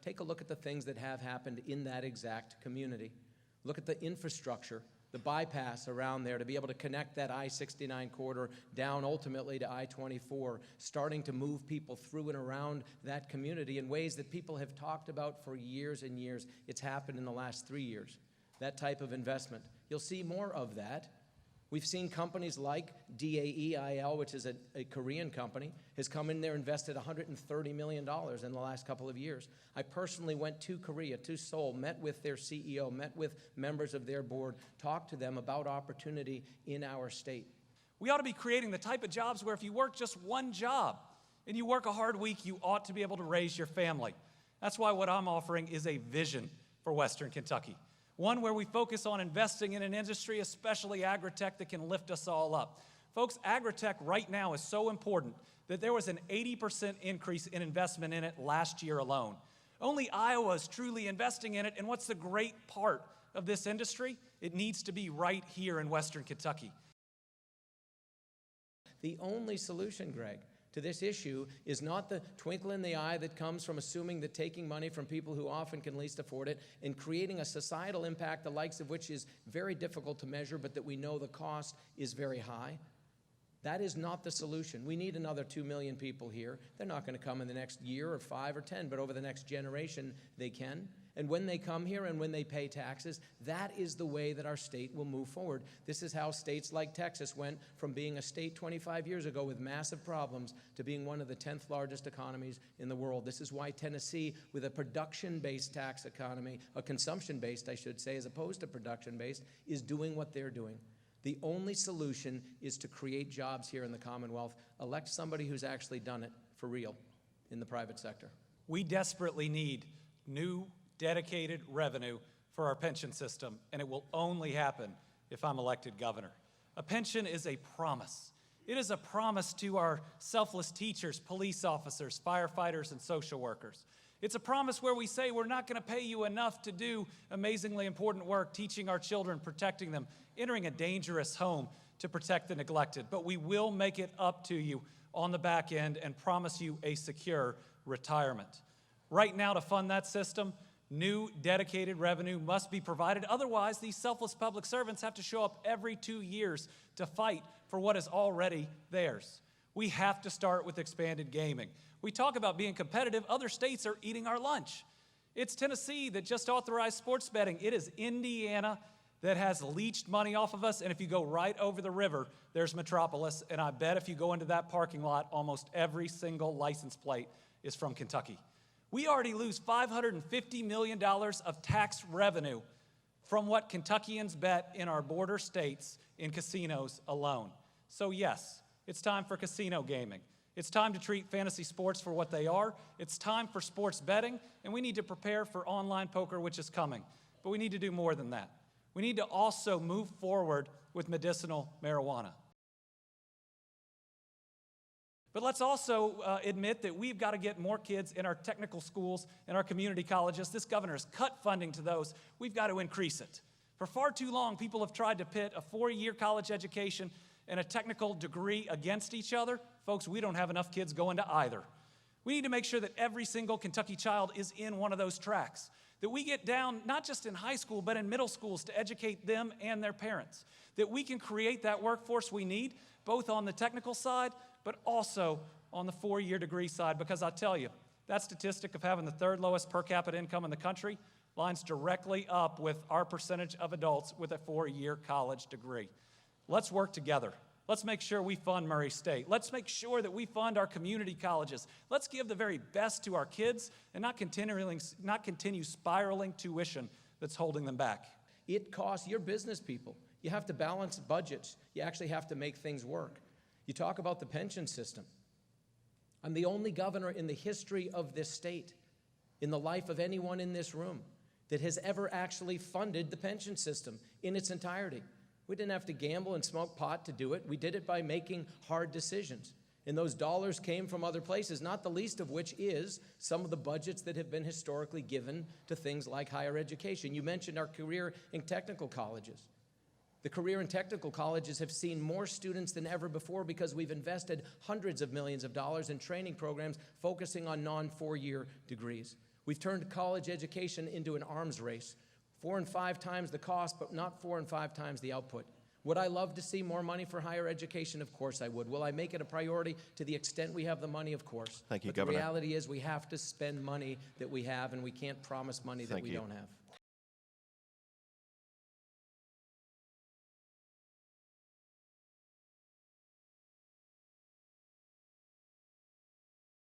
take a look at the things that have happened in that exact community. Look at the infrastructure, the bypass around there to be able to connect that I-69 corridor down ultimately to I-24, starting to move people through and around that community in ways that people have talked about for years and years. It's happened in the last 3 years, that type of investment. You'll see more of that. We've seen companies like DAEIL, which is a Korean company, has come in there, invested $130 million in the last couple of years. I personally went to Korea, to Seoul, met with their CEO, met with members of their board, talked to them about opportunity in our state. We ought to be creating the type of jobs where if you work just one job and you work a hard week, you ought to be able to raise your family. That's why what I'm offering is a vision for Western Kentucky. One where we focus on investing in an industry, especially agri-tech, that can lift us all up. Folks, agri-tech right now is so important that there was an 80% increase in investment in it last year alone. Only Iowa is truly investing in it, and what's the great part of this industry? It needs to be right here in Western Kentucky. The only solution, Greg, to this issue is not the twinkle in the eye that comes from assuming that taking money from people who often can least afford it and creating a societal impact the likes of which is very difficult to measure, but that we know the cost is very high. That is not the solution. We need another 2 million people here. They're not going to come in the next year or 5 or 10, but over the next generation they can. And when they come here and when they pay taxes, that is the way that our state will move forward. This is how states like Texas went from being a state 25 years ago with massive problems to being one of the 10th largest economies in the world. This is why Tennessee, with a production-based tax economy, a consumption-based, I should say, as opposed to production-based, is doing what they're doing. The only solution is to create jobs here in the Commonwealth. Elect somebody who's actually done it for real in the private sector. We desperately need new dedicated revenue for our pension system, and it will only happen if I'm elected governor. A pension is a promise. It is a promise to our selfless teachers, police officers, firefighters, and social workers. It's a promise where we say we're not going to pay you enough to do amazingly important work, teaching our children, protecting them, entering a dangerous home to protect the neglected, but we will make it up to you on the back end and promise you a secure retirement. Right now, to fund that system, new dedicated revenue must be provided. Otherwise, these selfless public servants have to show up every 2 years to fight for what is already theirs. We have to start with expanded gaming. We talk about being competitive. Other states are eating our lunch. It's Tennessee that just authorized sports betting. It is Indiana that has leached money off of us. And if you go right over the river, there's Metropolis. And I bet if you go into that parking lot, almost every single license plate is from Kentucky. We already lose $550 million of tax revenue from what Kentuckians bet in our border states in casinos alone. So yes, it's time for casino gaming. It's time to treat fantasy sports for what they are. It's time for sports betting, and we need to prepare for online poker, which is coming. But we need to do more than that. We need to also move forward with medicinal marijuana. But let's also admit that we've got to get more kids in our technical schools and our community colleges. This governor has cut funding to those. We've got to increase it. For far too long, people have tried to pit a 4-year college education and a technical degree against each other. Folks, we don't have enough kids going to either. We need to make sure that every single Kentucky child is in one of those tracks, that we get down not just in high school, but in middle schools to educate them and their parents, that we can create that workforce we need, both on the technical side, but also on the 4-year degree side, because I tell you, that statistic of having the 3rd lowest per capita income in the country lines directly up with our percentage of adults with a 4-year college degree. Let's work together. Let's make sure we fund Murray State. Let's make sure that we fund our community colleges. Let's give the very best to our kids and not continue spiraling tuition that's holding them back. It costs your business people. You have to balance budgets. You actually have to make things work. You talk about the pension system. I'm the only governor in the history of this state, in the life of anyone in this room, that has ever actually funded the pension system in its entirety. We didn't have to gamble and smoke pot to do it. We did it by making hard decisions. And those dollars came from other places, not the least of which is some of the budgets that have been historically given to things like higher education. You mentioned our career and technical colleges. The career and technical colleges have seen more students than ever before because we've invested hundreds of millions of dollars in training programs focusing on non-4-year degrees. We've turned college education into an arms race. 4 and 5 times the cost, but not 4 and 5 times the output. Would I love to see more money for higher education? Of course I would. Will I make it a priority to the extent we have the money? Of course. Thank you, but Governor. the reality is we have to spend money that we have, and we can't promise money that we don't have.